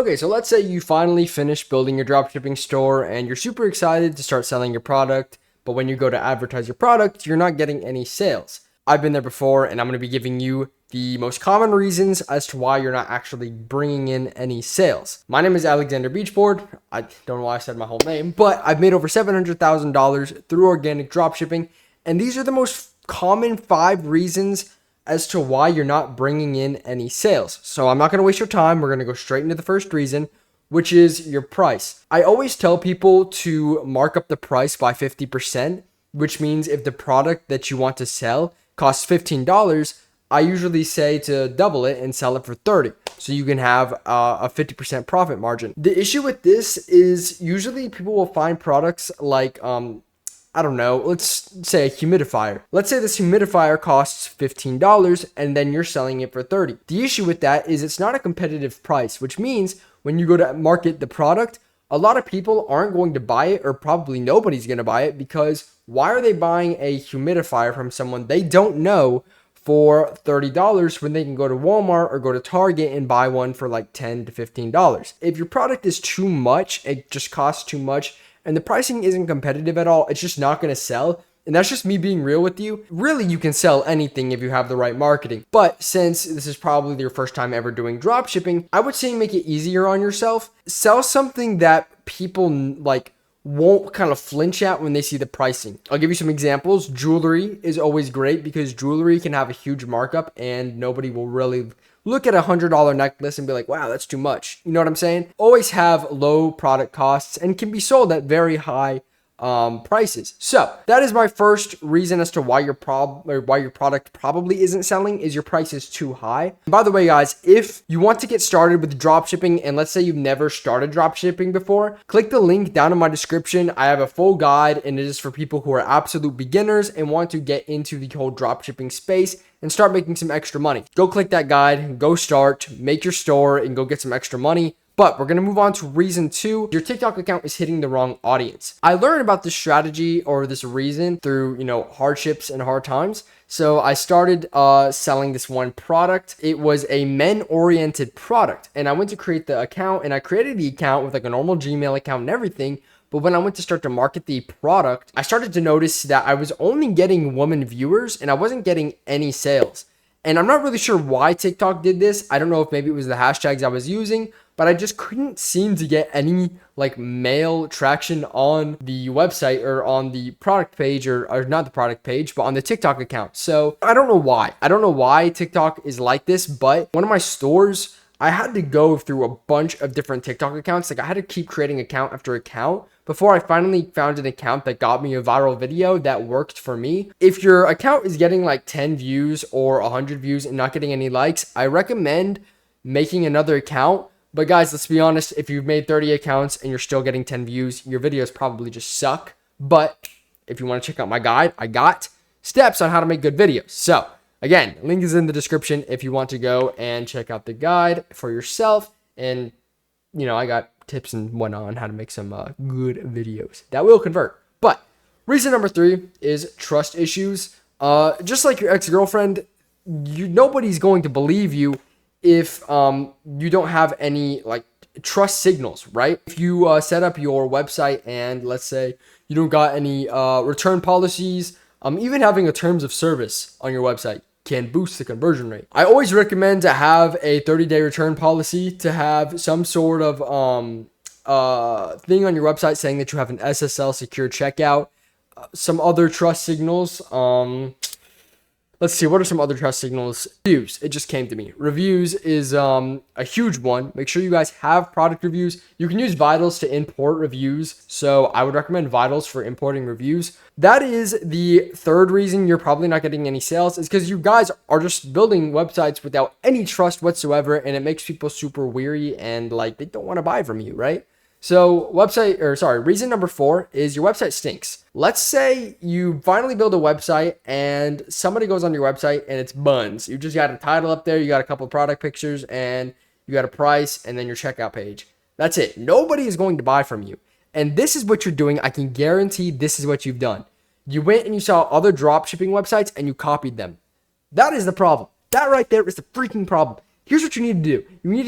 Okay, so let's say you finally finish building your dropshipping store and you're super excited to start selling your product, but when you go to advertise your product, you're not getting any sales. I've been there before, and I'm going to be giving you the most common reasons as to why you're not actually bringing in any sales. My name is Alexander Beachboard. I don't know why I said my whole name, but I've made over $700,000 through organic dropshipping, and these are the most common 5 reasons as to why you're not bringing in any sales. So I'm not going to waste your time. We're going to go straight into the first reason, which is your price. I always tell people to mark up the price by 50%, which means if the product that you want to sell costs $15, I usually say to double it and sell it for $30. So you can have a 50% profit margin. The issue with this is usually people will find products like, I don't know, let's say a humidifier. Let's say this humidifier costs $15 and then you're selling it for $30. The issue with that is it's not a competitive price, which means when you go to market the product, a lot of people aren't going to buy it, or probably nobody's going to buy it, because why are they buying a humidifier from someone they don't know for $30 when they can go to Walmart or go to Target and buy one for like $10 to $15? If your product is too much, it just costs too much, and the pricing isn't competitive at all, it's just not going to sell. And that's just me being real with you. Really, you can sell anything if you have the right marketing. But since this is probably your first time ever doing drop shipping, I would say make it easier on yourself. Sell something that people like won't kind of flinch at when they see the pricing. I'll give you some examples. Jewelry is always great because jewelry can have a huge markup and nobody will really look at a $100 necklace and be like, wow, that's too much. You know what I'm saying? Always have low product costs and can be sold at very high prices. So that is my first reason as to why your product probably isn't selling, is your price is too high. And by the way, guys, if you want to get started with dropshipping, and let's say you've never started dropshipping before, click the link down in my description. I have a full guide, and it is for people who are absolute beginners and want to get into the whole dropshipping space and start making some extra money. Go click that guide, go start, make your store, and go get some extra money. But we're going to move on to reason 2. Your TikTok account is hitting the wrong audience. I learned about this strategy or this reason through, hardships and hard times. So I started selling this one product. It was a men-oriented product. And I went to create the account, and I created the account with like a normal Gmail account and everything. But when I went to start to market the product, I started to notice that I was only getting woman viewers and I wasn't getting any sales. And I'm not really sure why TikTok did this. I don't know if maybe it was the hashtags I was using, but I just couldn't seem to get any like male traction on the website or on the product page, or not the product page, but on the TikTok account. So I don't know why. I don't know why TikTok is like this, but one of my stores, I had to go through a bunch of different TikTok accounts. Like I had to keep creating account after account before I finally found an account that got me a viral video that worked for me. If your account is getting like 10 views or 100 views and not getting any likes, I recommend making another account. But guys, let's be honest, if you've made 30 accounts and you're still getting 10 views, your videos probably just suck. But if you want to check out my guide, I got steps on how to make good videos. So again, link is in the description if you want to go and check out the guide for yourself. And, I got tips and whatnot on how to make some good videos that will convert. But reason number 3 is trust issues. Just like your ex-girlfriend, nobody's going to believe you if you don't have any like trust signals, right? If you set up your website and let's say you don't got any return policies, even having a terms of service on your website can boost the conversion rate. I always recommend to have a 30-day return policy, to have some sort of thing on your website saying that you have an SSL secure checkout, some other trust signals. Let's see, what are some other trust signals? Reviews, it just came to me. Reviews is a huge one. Make sure you guys have product reviews. You can use Vitals to import reviews, so I would recommend Vitals for importing reviews. That is the third reason you're probably not getting any sales, is because you guys are just building websites without any trust whatsoever, and it makes people super weary and like they don't want to buy from you, right? So reason number 4 is your website stinks. Let's say you finally build a website and somebody goes on your website and it's buns. You just got a title up there, you got a couple of product pictures, and you got a price, and then your checkout page. That's it. Nobody is going to buy from you. And this is what you're doing. I can guarantee this is what you've done. You went and you saw other dropshipping websites and you copied them. That is the problem. That right there is the freaking problem. here's what you need to do. You need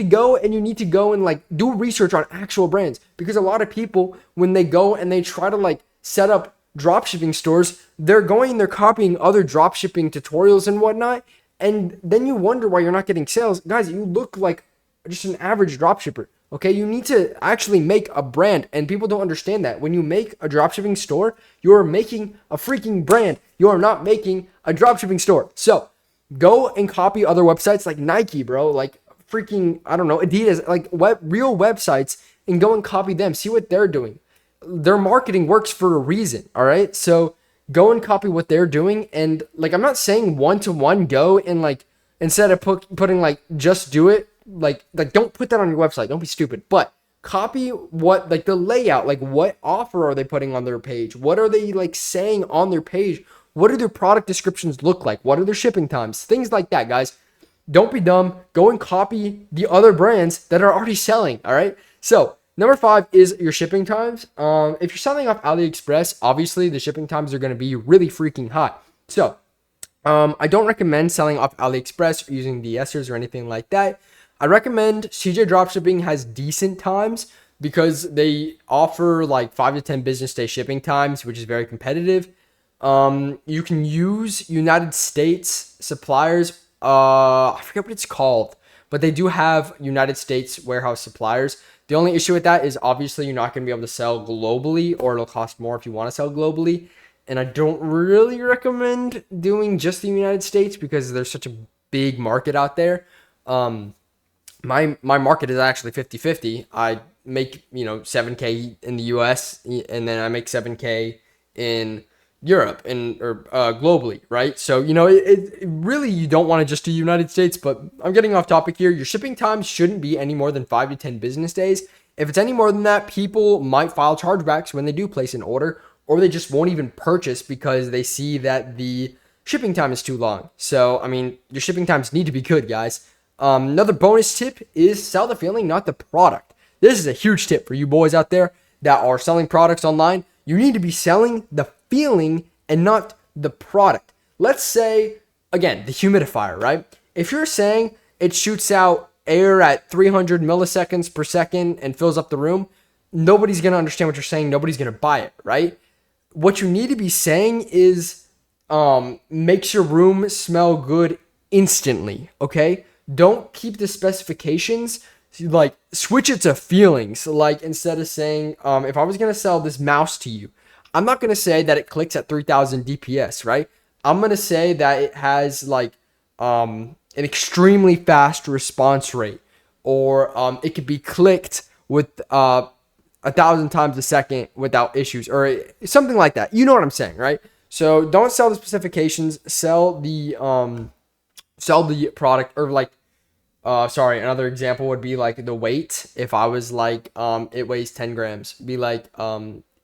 to go and like do research on actual brands, because a lot of people, when they go and they try to like set up dropshipping stores, they're copying other dropshipping tutorials and whatnot. And then you wonder why you're not getting sales. Guys, you look like just an average dropshipper. Okay, you need to actually make a brand, and people don't understand that. When you make a dropshipping store, you're making a freaking brand. You are not making a dropshipping store. So go and copy other websites like Nike, bro, like freaking, I don't know, Adidas, like real websites, and go and copy them. See what they're doing. Their marketing works for a reason. All right, so go and copy what they're doing. And like, I'm not saying one-to-one go and like, instead of putting like just do it, like don't put that on your website. Don't be stupid. But copy what, like the layout, like what offer are they putting on their page? What are they like saying on their page? What do their product descriptions look like? What are their shipping times? Things like that, guys. Don't be dumb. Go and copy the other brands that are already selling. All right. So number 5 is your shipping times. If you're selling off AliExpress, obviously the shipping times are going to be really freaking high. So I don't recommend selling off AliExpress or using DSers or anything like that. I recommend CJ Dropshipping has decent times because they offer like 5 to 10 business day shipping times, which is very competitive. You can use United States suppliers. I forget what it's called, but they do have United States warehouse suppliers. The only issue with that is obviously you're not going to be able to sell globally, or it'll cost more if you want to sell globally. And I don't really recommend doing just the United States because there's such a big market out there. My market is actually 50-50. I make, 7K in the US, and then I make 7K in Europe or globally, right? So, it really, you don't want to just do United States, but I'm getting off topic here. Your shipping times shouldn't be any more than 5 to 10 business days. If it's any more than that, people might file chargebacks when they do place an order, or they just won't even purchase because they see that the shipping time is too long. So, I mean, your shipping times need to be good, guys. Another bonus tip is sell the feeling, not the product. This is a huge tip for you boys out there that are selling products online. You need to be selling the feeling and not the product. Let's say, again, the humidifier, right? If you're saying it shoots out air at 300 milliseconds per second and fills up the room, nobody's going to understand what you're saying. Nobody's going to buy it, right? What you need to be saying is makes your room smell good instantly, okay? Don't keep the specifications, like switch it to feelings. Like instead of saying, if I was going to sell this mouse to you, I'm not going to say that it clicks at 3000 DPS, right? I'm going to say that it has like an extremely fast response rate, or it could be clicked with 1,000 times a second without issues, or something like that. You know what I'm saying, right? So don't sell the specifications, sell the product, or like, another example would be like the weight. If I was like, it weighs 10 grams, be like,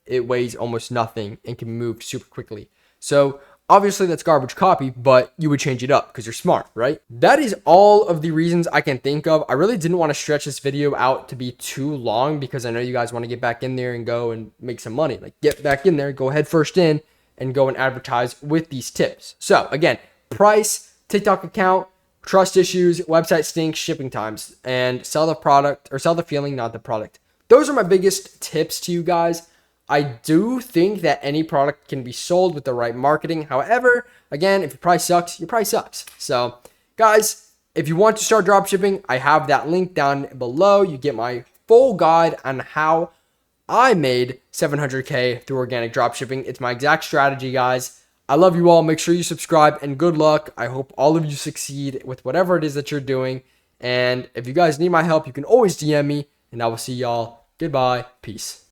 it weighs almost nothing and can move super quickly. So obviously that's garbage copy, but you would change it up because you're smart, right? That is all of the reasons I can think of. I really didn't want to stretch this video out to be too long because I know you guys want to get back in there and go and make some money. Like, get back in there, go head first in, and go and advertise with these tips. So again, price, TikTok account, trust issues, website stinks, shipping times, and sell the product, or sell the feeling, not the product. Those are my biggest tips to you guys. I do think that any product can be sold with the right marketing. However, again, if your price sucks, your price sucks. So guys, if you want to start dropshipping, I have that link down below. You get my full guide on how I made 700K through organic dropshipping. It's my exact strategy, guys. I love you all. Make sure you subscribe, and good luck. I hope all of you succeed with whatever it is that you're doing. And if you guys need my help, you can always DM me, and I will see y'all. Goodbye. Peace.